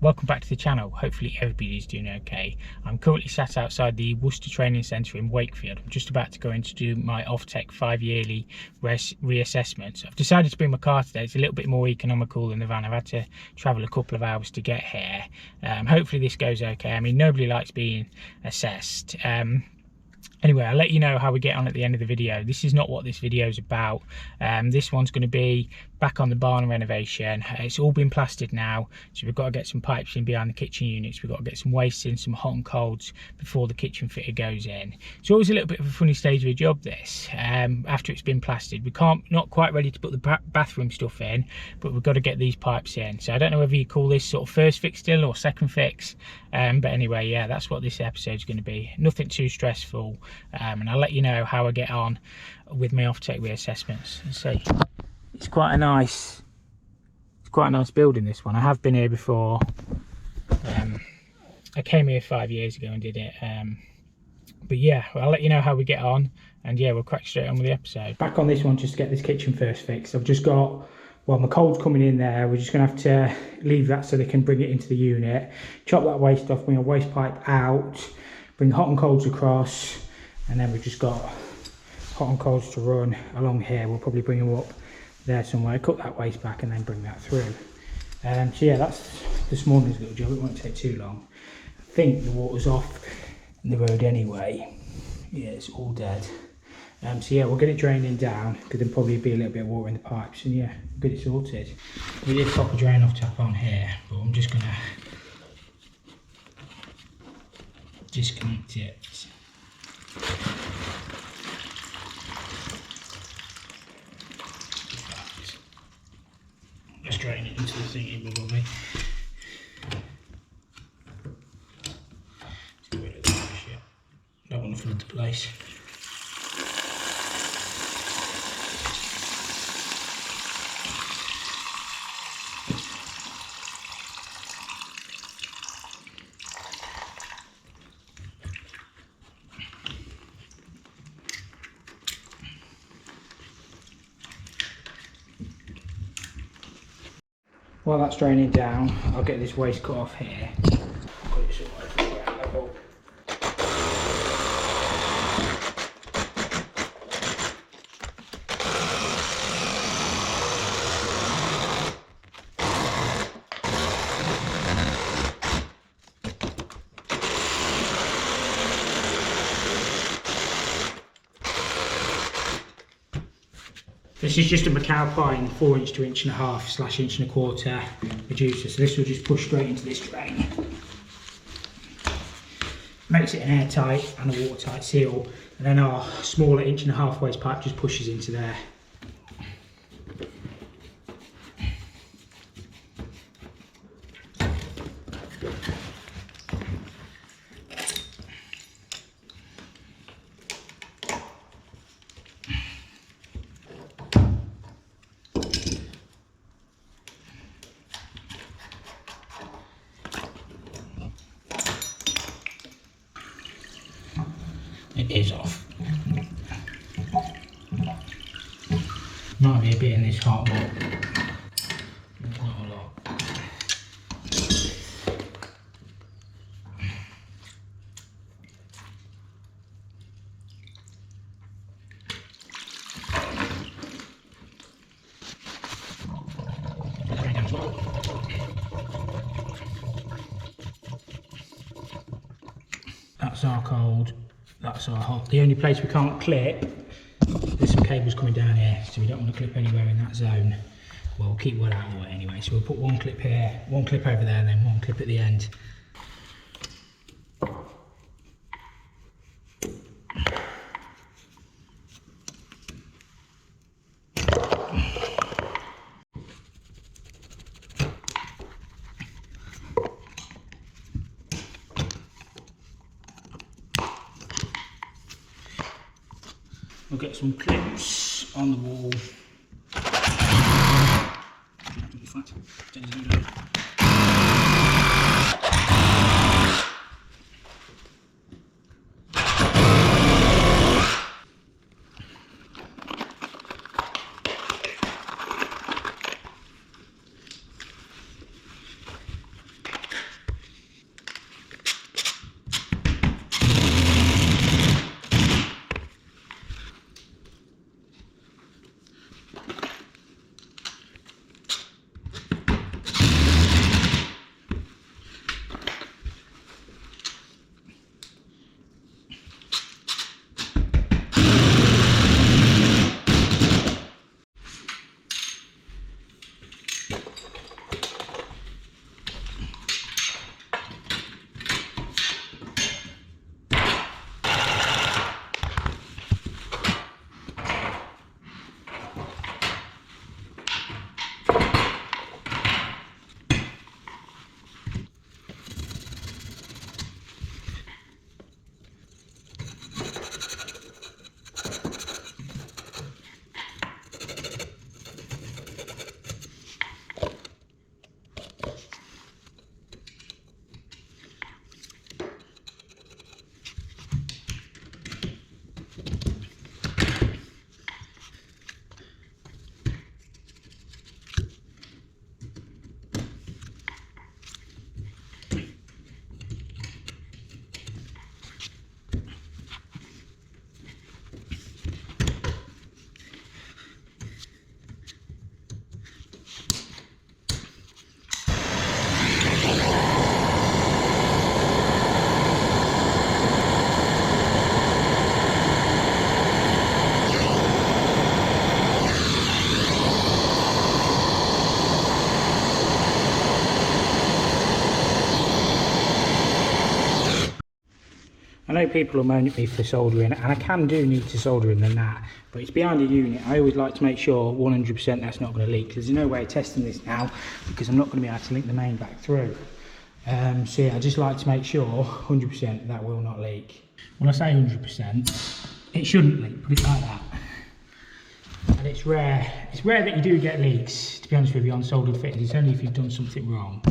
Welcome back to the channel. Hopefully everybody's doing okay. I'm currently sat outside the Worcester Training Centre in Wakefield. I'm just about to go in to do my Off-Tech 5-yearly reassessment. I've decided to bring my car today. It's a little bit more economical than the van. I've had to travel a couple of hours to get here. Hopefully this goes okay. I mean, nobody likes being assessed. Anyway, I'll let you know how we get on at the end of the video. This is not what this video is about. This one's going to be back on the barn renovation. It's all been plastered now, so we've got to get some pipes in behind the kitchen units. We've got to get some waste in, some hot and colds before the kitchen fitter goes in. It's always a little bit of a funny stage of a job, this. After it's been plastered, not quite ready to put the bathroom stuff in, but we've got to get these pipes in. So I don't know whether you call this sort of first fix still or second fix. But anyway, yeah, that's what this episode's going to be. Nothing too stressful. And I'll let you know how I get on with my Off-Tech reassessments. Let's see. It's quite a nice building, this one. I have been here before. I came here 5 years ago and did it. But yeah, I'll let you know how we get on, and yeah, we'll crack straight on with the episode. Back on this one just to get this kitchen first fixed. I've just got, well, my cold's coming in there. We're just gonna have to leave that so they can bring it into the unit, chop that waste off, bring a waste pipe out, bring hot and colds across, and then we've just got hot and colds to run along here. We'll probably bring them up there somewhere, cut that waste back, and then bring that through. So yeah, that's this morning's little job. It won't take too long. I think the water's off the road anyway. Yeah, it's all dead. So yeah, we'll get it draining down, because there'll probably be a little bit of water in the pipes, and yeah, we'll get it sorted. We did pop a drain off tap on here, but I'm just gonna disconnect it. Just drain it into the thingy above me. Let's get rid of that shit. Don't want to flood the place. While that's draining down, I'll get this waste cut off here. Put it somewhere from ground level. This is just a McAlpine 4" to 1.5" / 1.25" reducer, so this will just push straight into this drain. Makes it an airtight and a watertight seal, and then our smaller 1.5" waste pipe just pushes into there. It is off. Might be a bit in this hot, but not a lot. That's our cold. That's our hot. The only place we can't clip, there's some cables coming down here, so we don't want to clip anywhere in that zone. Well, we'll keep one out of the way anyway, so we'll put one clip here, one clip over there, and then one clip at the end. We'll get some clips on the wall. I know people will moan at me for soldering, and I can do neater soldering than that, but it's behind a unit. I always like to make sure 100% that's not going to leak, because there's no way of testing this now, because I'm not going to be able to link the main back through. So yeah, I just like to make sure 100% that will not leak. When I say 100%, it shouldn't leak, put it like that. And it's rare that you do get leaks, to be honest with you, on soldered fittings. It's only if you've done something wrong.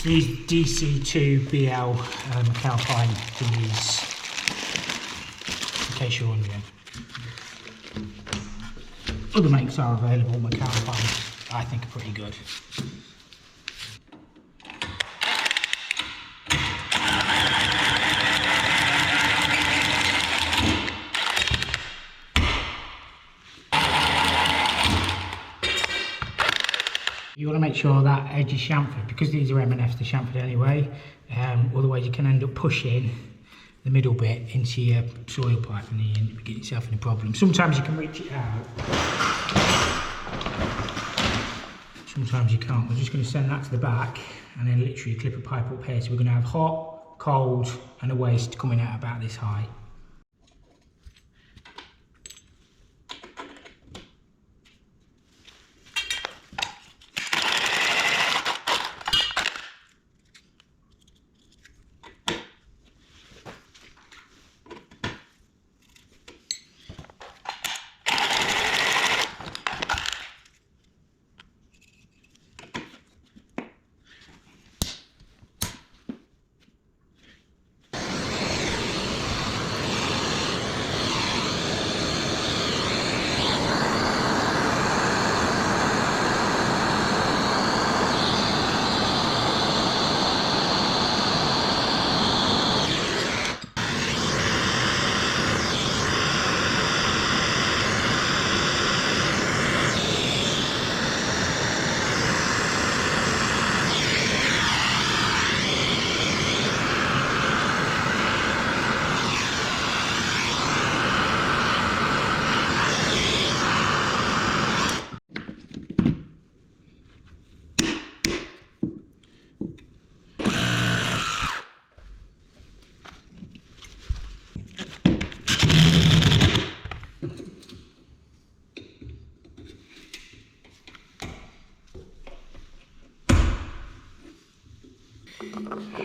These DC2BL McAlpine thingies, in case you're wondering. Other makes are available. McAlpine, I think, are pretty good. You want to make sure that edge is chamfered, because these are M&F, they're chamfered anyway. Otherwise you can end up pushing the middle bit into your soil pipe and you end up getting yourself in a problem. Sometimes you can reach it out, sometimes you can't. We're just going to send that to the back and then literally clip a pipe up here. So we're going to have hot, cold and a waste coming out about this high.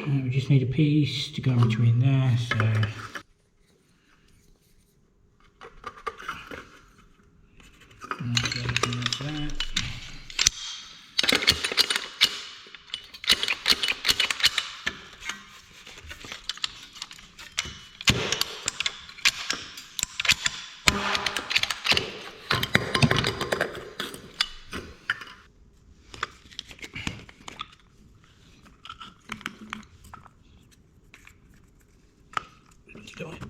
We just need a piece to go in between there, so that. Do it.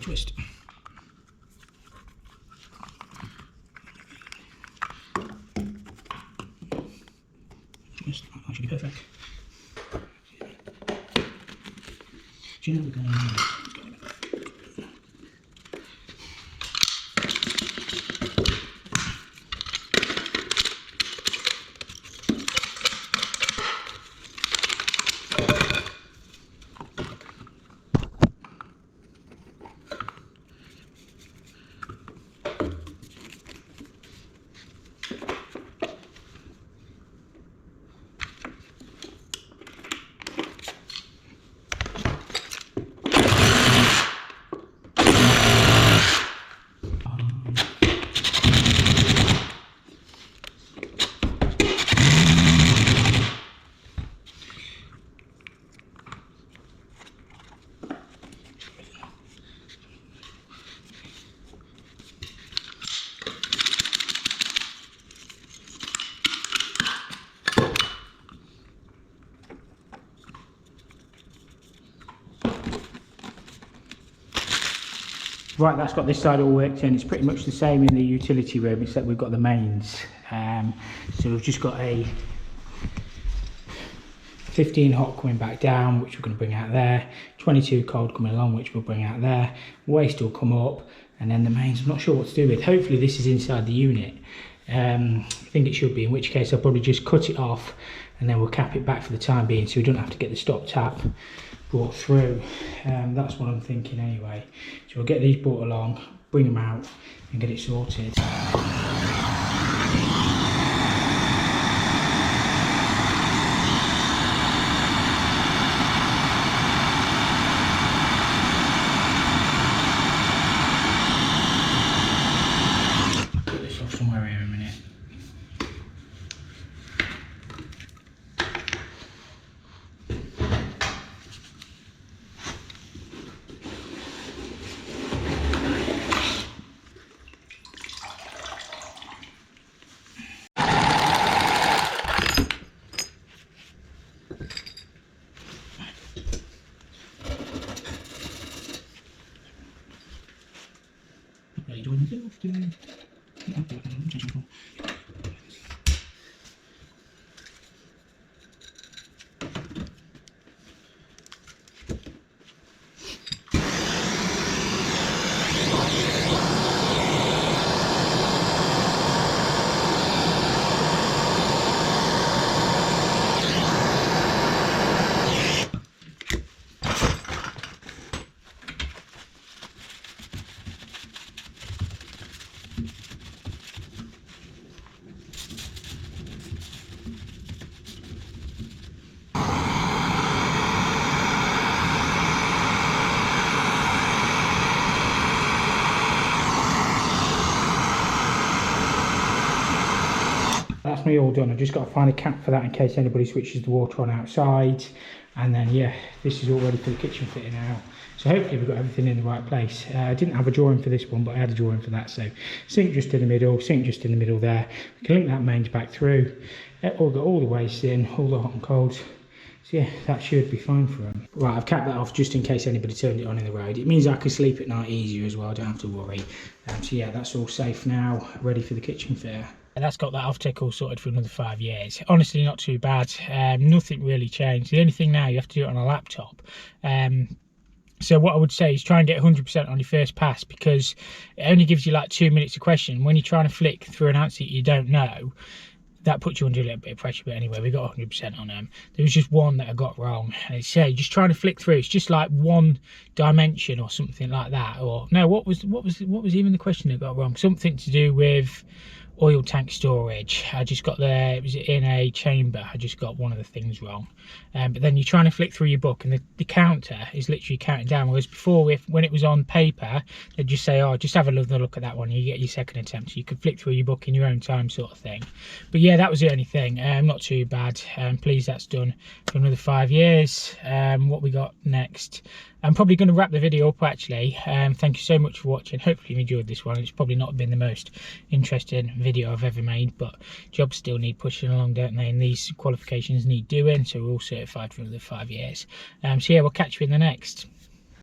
Twist. Twist. That should be perfect. Do you know we're going to Right, that's got this side all worked in. It's pretty much the same in the utility room, except we've got the mains. So we've just got a 15 hot coming back down, which we're going to bring out there, 22 cold coming along, which we'll bring out there, waste will come up, and then the mains I'm not sure what to do with. Hopefully this is inside the unit. I think it should be, in which case I'll probably just cut it off and then we'll cap it back for the time being, so we don't have to get the stop tap brought through. That's what I'm thinking anyway. So we'll get these brought along, bring them out and get it sorted. Put this off somewhere here in a minute. That's me all done. I've just got to find a cap for that in case anybody switches the water on outside. And then yeah, this is all ready for the kitchen fitting now. So hopefully we've got everything in the right place. I didn't have a drawing for this one, but I had a drawing for that. So sink just in the middle, sink just in the middle there. We can link that mains back through. We'll get all the waste in, all the hot and cold. So yeah, that should be fine for them. Right, I've capped that off just in case anybody turned it on in the road. It means I can sleep at night easier as well, I don't have to worry. So yeah, that's all safe now, ready for the kitchen fit. And that's got that off-tech all sorted for another 5 years. Honestly, not too bad. Nothing really changed. The only thing now, you have to do it on a laptop. So what I would say is try and get 100% on your first pass, because it only gives you like 2 minutes to question. When you're trying to flick through an answer you don't know, that puts you under a little bit of pressure. But anyway, we got 100% on them. There was just one that I got wrong, and it's just trying to flick through. It's just like one dimension or something like that. Or no, what was even the question that got wrong? Something to do with oil tank storage. I just got there, it was in a chamber. I just got one of the things wrong. But then you're trying to flick through your book and the counter is literally counting down, whereas before, when it was on paper, they'd just say, oh, just have another look at that one, you get your second attempt. So you could flick through your book in your own time, sort of thing. But yeah, that was the only thing. Not too bad. Pleased that's done for another 5 years. What we got next? I'm probably going to wrap the video up actually. Thank you so much for watching. Hopefully you enjoyed this one. It's probably not been the most interesting video I've ever made, but jobs still need pushing along, don't they? And these qualifications need doing, so we're all certified for another 5 years. So yeah, we'll catch you in the next.